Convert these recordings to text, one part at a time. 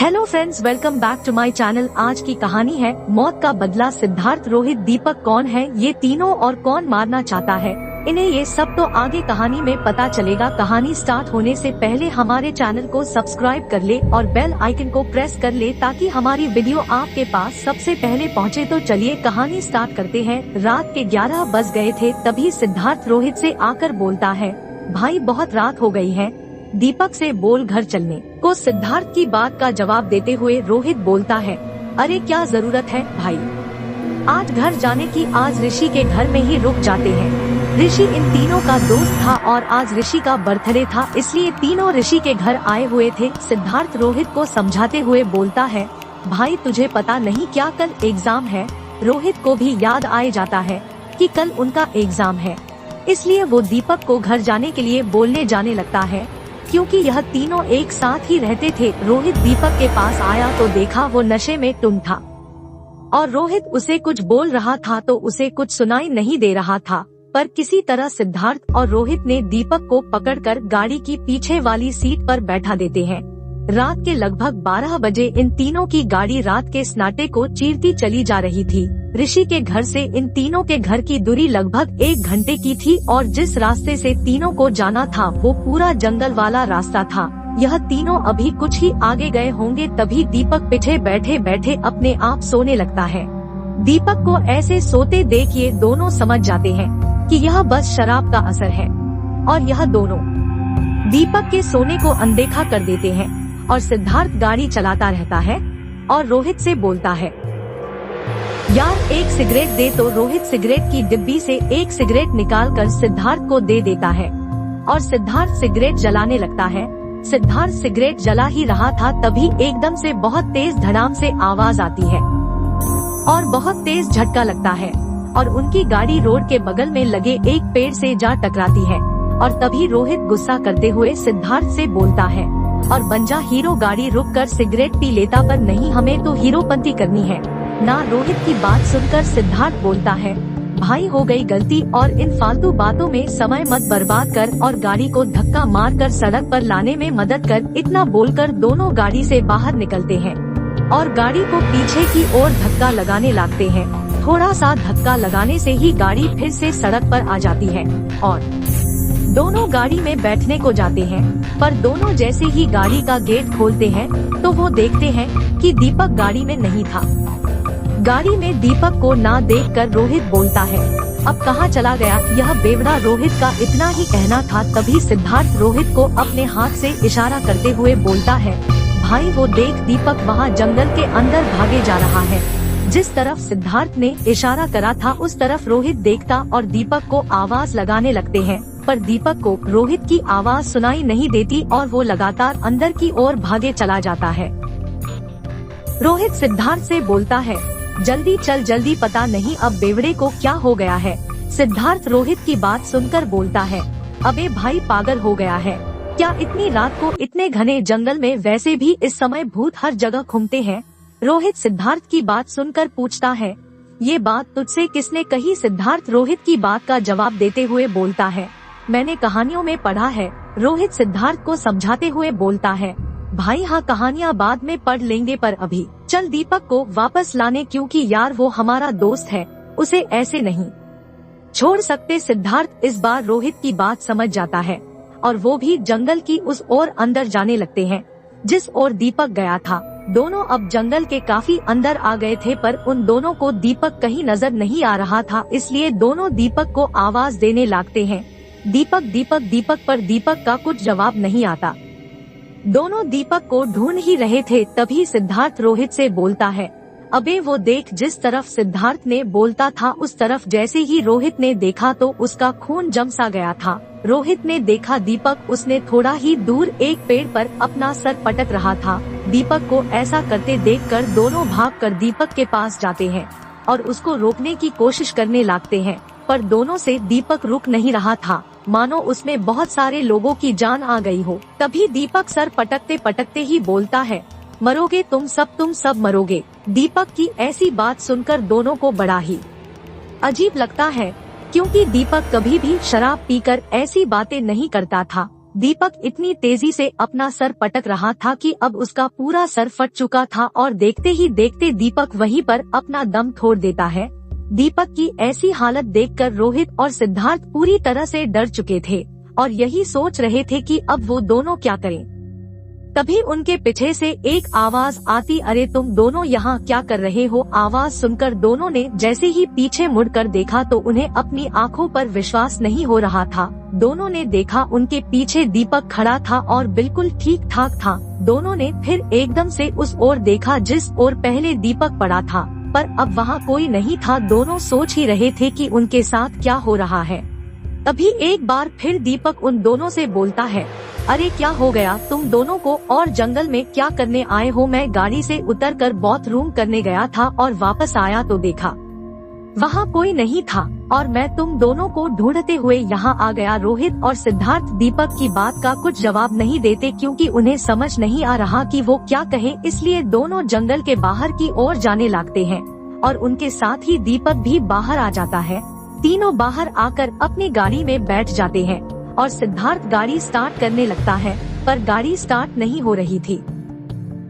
Hello friends, welcome back to my channel. आज की कहानी है मौत का बदला। सिद्धार्थ, रोहित, दीपक कौन है ये तीनों और कौन मारना चाहता है इन्हें, ये सब तो आगे कहानी में पता चलेगा। कहानी स्टार्ट होने से पहले हमारे चैनल को सब्सक्राइब कर ले और बेल आइकन को प्रेस कर ले ताकि हमारी वीडियो आपके पास सबसे पहले पहुंचे। तो चलिए कहानी स्टार्ट करते हैं। रात के 11 बज गए थे, तभी सिद्धार्थ रोहित से आकर बोलता है, भाई बहुत रात हो गई है, दीपक से बोल घर चलने को। सिद्धार्थ की बात का जवाब देते हुए रोहित बोलता है, अरे क्या जरूरत है भाई, आज घर जाने की, आज ऋषि के घर में ही रुक जाते हैं। ऋषि इन तीनों का दोस्त था और आज ऋषि का बर्थडे था, इसलिए तीनों ऋषि के घर आए हुए थे। सिद्धार्थ रोहित को समझाते हुए बोलता है, भाई तुझे पता नहीं क्या कल एग्जाम है। रोहित को भी याद आए जाता है कि कल उनका एग्जाम है, इसलिए वो दीपक को घर जाने के लिए बोलने जाने लगता है, क्योंकि यह तीनों एक साथ ही रहते थे। रोहित दीपक के पास आया तो देखा वो नशे में टुन था और रोहित उसे कुछ बोल रहा था तो उसे कुछ सुनाई नहीं दे रहा था, पर किसी तरह सिद्धार्थ और रोहित ने दीपक को पकड़कर गाड़ी की पीछे वाली सीट पर बैठा देते हैं। रात के लगभग 12 बजे इन तीनों की गाड़ी रात के सन्नाटे को चीरती चली जा रही थी। ऋषि के घर से इन तीनों के घर की दूरी लगभग 1 घंटे की थी और जिस रास्ते से तीनों को जाना था वो पूरा जंगल वाला रास्ता था। यह तीनों अभी कुछ ही आगे गए होंगे, तभी दीपक पीछे बैठे बैठे अपने आप सोने लगता है। दीपक को ऐसे सोते देख ये दोनों समझ जाते हैं कि यह बस शराब का असर है और यह दोनों दीपक के सोने को अनदेखा कर देते हैं। और सिद्धार्थ गाड़ी चलाता रहता है और रोहित से बोलता है, यार एक सिगरेट दे। तो रोहित सिगरेट की डिब्बी से एक सिगरेट निकालकर सिद्धार्थ को दे देता है और सिद्धार्थ सिगरेट जलाने लगता है। सिद्धार्थ सिगरेट जला ही रहा था, तभी एकदम से बहुत तेज धड़ाम से आवाज आती है और बहुत तेज झटका लगता है और उनकी गाड़ी रोड के बगल में लगे एक पेड़ से जा टकराती है। और तभी रोहित गुस्सा करते हुए सिद्धार्थ से बोलता है, और बन जा हीरो, गाड़ी रुक कर सिगरेट पी लेता, पर नहीं, हमें तो हीरोपंती करनी है ना। रोहित की बात सुनकर सिद्धार्थ बोलता है, भाई हो गई गलती और इन फालतू बातों में समय मत बर्बाद कर और गाड़ी को धक्का मार कर सड़क पर लाने में मदद कर। इतना बोलकर दोनों गाड़ी से बाहर निकलते हैं और गाड़ी को पीछे की ओर धक्का लगाने लगते हैं। थोड़ा सा धक्का लगाने से ही गाड़ी फिर से सड़क पर आ जाती है और दोनों गाड़ी में बैठने को जाते हैं, पर दोनों जैसे ही गाड़ी का गेट खोलते हैं तो वो देखते हैं कि दीपक गाड़ी में नहीं था। गाड़ी में दीपक को ना देखकर रोहित बोलता है, अब कहाँ चला गया यह बेवड़ा। रोहित का इतना ही कहना था, तभी सिद्धार्थ रोहित को अपने हाथ से इशारा करते हुए बोलता है, भाई वो देख, दीपक वहाँ जंगल के अंदर भागे जा रहा है। जिस तरफ सिद्धार्थ ने इशारा करा था उस तरफ रोहित देखता और दीपक को आवाज लगाने लगते हैं, पर दीपक को रोहित की आवाज सुनाई नहीं देती और वो लगातार अंदर की ओर भागे चला जाता है। रोहित सिद्धार्थ से बोलता है, जल्दी चल जल्दी, पता नहीं अब बेवड़े को क्या हो गया है। सिद्धार्थ रोहित की बात सुनकर बोलता है, अबे भाई पागल हो गया है क्या, इतनी रात को इतने घने जंगल में, वैसे भी इस समय भूत हर जगह घूमते हैं। रोहित सिद्धार्थ की बात सुनकर पूछता है, ये बात तुझसे किसने कही। सिद्धार्थ रोहित की बात का जवाब देते हुए बोलता है, मैंने कहानियों में पढ़ा है। रोहित सिद्धार्थ को समझाते हुए बोलता है, भाई हाँ, कहानियाँ बाद में पढ़ लेंगे, पर अभी चल दीपक को वापस लाने, क्योंकि यार वो हमारा दोस्त है, उसे ऐसे नहीं छोड़ सकते। सिद्धार्थ इस बार रोहित की बात समझ जाता है और वो भी जंगल की उस ओर अंदर जाने लगते हैं जिस ओर दीपक गया था। दोनों अब जंगल के काफी अंदर आ गए थे, पर उन दोनों को दीपक कहीं नजर नहीं आ रहा था, इसलिए दोनों दीपक को आवाज देने लगते हैं, दीपक दीपक दीपक, पर दीपक का कुछ जवाब नहीं आता। दोनों दीपक को ढूंढ ही रहे थे, तभी सिद्धार्थ रोहित से बोलता है, अबे वो देख। जिस तरफ सिद्धार्थ ने बोलता था उस तरफ जैसे ही रोहित ने देखा तो उसका खून जम सा गया था। रोहित ने देखा दीपक, उसने थोड़ा ही दूर एक पेड़ पर अपना सर पटक रहा था। दीपक को ऐसा करते देखकर दोनों भागकर दीपक के पास जाते हैं और उसको रोकने की कोशिश करने लगते हैं, पर दोनों से दीपक रुक नहीं रहा था, मानो उसमें बहुत सारे लोगों की जान आ गई हो। तभी दीपक सर पटकते पटकते ही बोलता है, मरोगे तुम सब मरोगे। दीपक की ऐसी बात सुनकर दोनों को बड़ा ही अजीब लगता है, क्योंकि दीपक कभी भी शराब पीकर ऐसी बातें नहीं करता था। दीपक इतनी तेजी से अपना सर पटक रहा था कि अब उसका पूरा सर फट चुका था और देखते ही देखते दीपक वहीं पर अपना दम तोड़ देता है। दीपक की ऐसी हालत देखकर रोहित और सिद्धार्थ पूरी तरह से डर चुके थे और यही सोच रहे थे कि अब वो दोनों क्या करें। तभी उनके पीछे से एक आवाज आती, अरे तुम दोनों यहाँ क्या कर रहे हो। आवाज सुनकर दोनों ने जैसे ही पीछे मुड़कर देखा तो उन्हें अपनी आंखों पर विश्वास नहीं हो रहा था। दोनों ने देखा उनके पीछे दीपक खड़ा था और बिल्कुल ठीक ठाक था। दोनों ने फिर एकदम से उस ओर देखा जिस ओर पहले दीपक पड़ा था, पर अब वहाँ कोई नहीं था। दोनों सोच ही रहे थे कि उनके साथ क्या हो रहा है। तभी एक बार फिर दीपक उन दोनों से बोलता है, अरे क्या हो गया तुम दोनों को, और जंगल में क्या करने आए हो। मैं गाड़ी से उतरकर बाथरूम करने गया था और वापस आया तो देखा वहाँ कोई नहीं था और मैं तुम दोनों को ढूंढते हुए यहाँ आ गया। रोहित और सिद्धार्थ दीपक की बात का कुछ जवाब नहीं देते क्योंकि उन्हें समझ नहीं आ रहा कि वो क्या कहे, इसलिए दोनों जंगल के बाहर की ओर जाने लगते हैं और उनके साथ ही दीपक भी बाहर आ जाता है। तीनों बाहर आकर अपनी गाड़ी में बैठ जाते हैं और सिद्धार्थ गाड़ी स्टार्ट करने लगता है, पर गाड़ी स्टार्ट नहीं हो रही थी।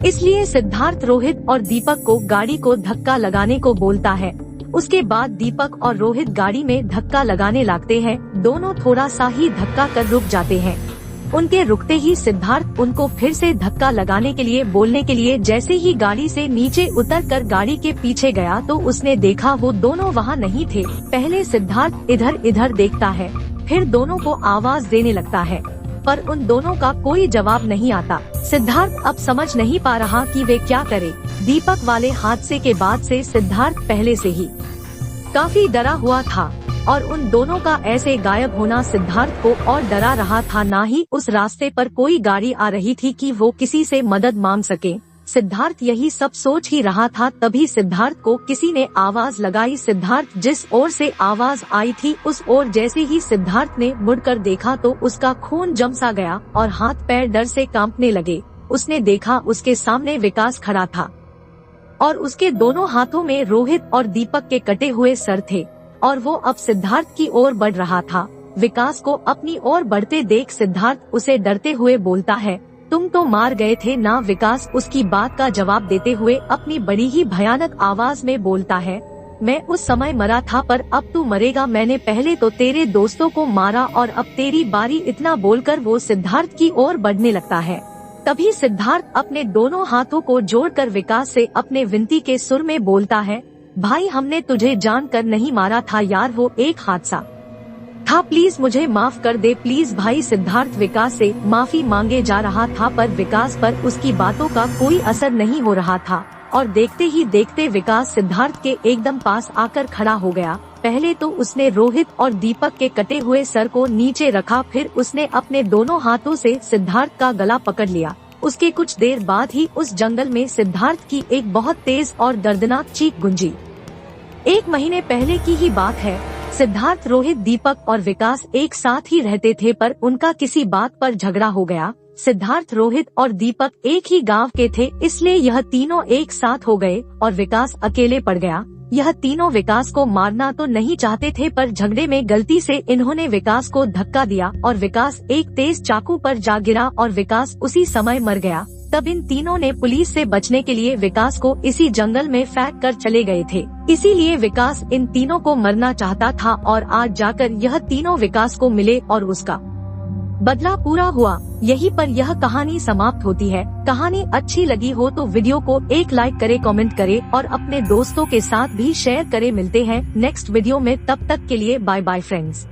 इसलिए सिद्धार्थ रोहित और दीपक को गाड़ी को धक्का लगाने को बोलता है। उसके बाद दीपक और रोहित गाड़ी में धक्का लगाने लगते हैं। दोनों थोड़ा सा ही धक्का कर रुक जाते हैं। उनके रुकते ही सिद्धार्थ उनको फिर से धक्का लगाने के लिए बोलने के लिए जैसे ही गाड़ी से नीचे उतरकर गाड़ी के पीछे गया तो उसने देखा वो दोनों वहाँ नहीं थे। पहले सिद्धार्थ इधर इधर देखता है, फिर दोनों को आवाज देने लगता है, पर उन दोनों का कोई जवाब नहीं आता। सिद्धार्थ अब समझ नहीं पा रहा कि वे क्या करे। दीपक वाले हादसे के बाद से सिद्धार्थ पहले से ही काफी डरा हुआ था और उन दोनों का ऐसे गायब होना सिद्धार्थ को और डरा रहा था। ना ही उस रास्ते पर कोई गाड़ी आ रही थी कि वो किसी से मदद मांग सके। सिद्धार्थ यही सब सोच ही रहा था, तभी सिद्धार्थ को किसी ने आवाज लगाई। सिद्धार्थ जिस ओर से आवाज आई थी उस ओर जैसे ही सिद्धार्थ ने मुड़कर देखा तो उसका खून जम सा गया और हाथ पैर डर से कांपने लगे। उसने देखा उसके सामने विकास खड़ा था और उसके दोनों हाथों में रोहित और दीपक के कटे हुए सर थे और वो अब सिद्धार्थ की ओर बढ़ रहा था। विकास को अपनी ओर बढ़ते देख सिद्धार्थ उसे डरते हुए बोलता है, तुम तो मार गए थे ना। विकास उसकी बात का जवाब देते हुए अपनी बड़ी ही भयानक आवाज में बोलता है, मैं उस समय मरा था पर अब तू मरेगा। मैंने पहले तो तेरे दोस्तों को मारा और अब तेरी बारी। इतना बोलकर वो सिद्धार्थ की ओर बढ़ने लगता है। तभी सिद्धार्थ अपने दोनों हाथों को जोड़कर विकास से अपने विनती के सुर में बोलता है, भाई हमने तुझे जानकर नहीं मारा था यार, वो एक हादसा था, प्लीज मुझे माफ कर दे प्लीज भाई। सिद्धार्थ विकास से माफी मांगे जा रहा था पर विकास पर उसकी बातों का कोई असर नहीं हो रहा था और देखते ही देखते विकास सिद्धार्थ के एकदम पास आकर खड़ा हो गया। पहले तो उसने रोहित और दीपक के कटे हुए सर को नीचे रखा, फिर उसने अपने दोनों हाथों से सिद्धार्थ का गला पकड़ लिया। उसके कुछ देर बाद ही उस जंगल में सिद्धार्थ की एक बहुत तेज और दर्दनाक चीख गूंजी। 1 महीने पहले की ही बात है। सिद्धार्थ, रोहित, दीपक और विकास एक साथ ही रहते थे पर उनका किसी बात पर झगड़ा हो गया। सिद्धार्थ, रोहित और दीपक एक ही गांव के थे, इसलिए यह तीनों एक साथ हो गए और विकास अकेले पड़ गया। यह तीनों विकास को मारना तो नहीं चाहते थे पर झगड़े में गलती से इन्होंने विकास को धक्का दिया और विकास एक तेज चाकू पर जा गिरा और विकास उसी समय मर गया। तब इन तीनों ने पुलिस से बचने के लिए विकास को इसी जंगल में फेंक कर चले गए थे। इसीलिए विकास इन तीनों को मरना चाहता था और आज जाकर यह तीनों विकास को मिले और उसका बदला पूरा हुआ। यहीं पर यह कहानी समाप्त होती है। कहानी अच्छी लगी हो तो वीडियो को एक लाइक करे, कमेंट करे और अपने दोस्तों के साथ भी शेयर करे। मिलते हैं नेक्स्ट वीडियो में, तब तक के लिए बाय बाय फ्रेंड्स।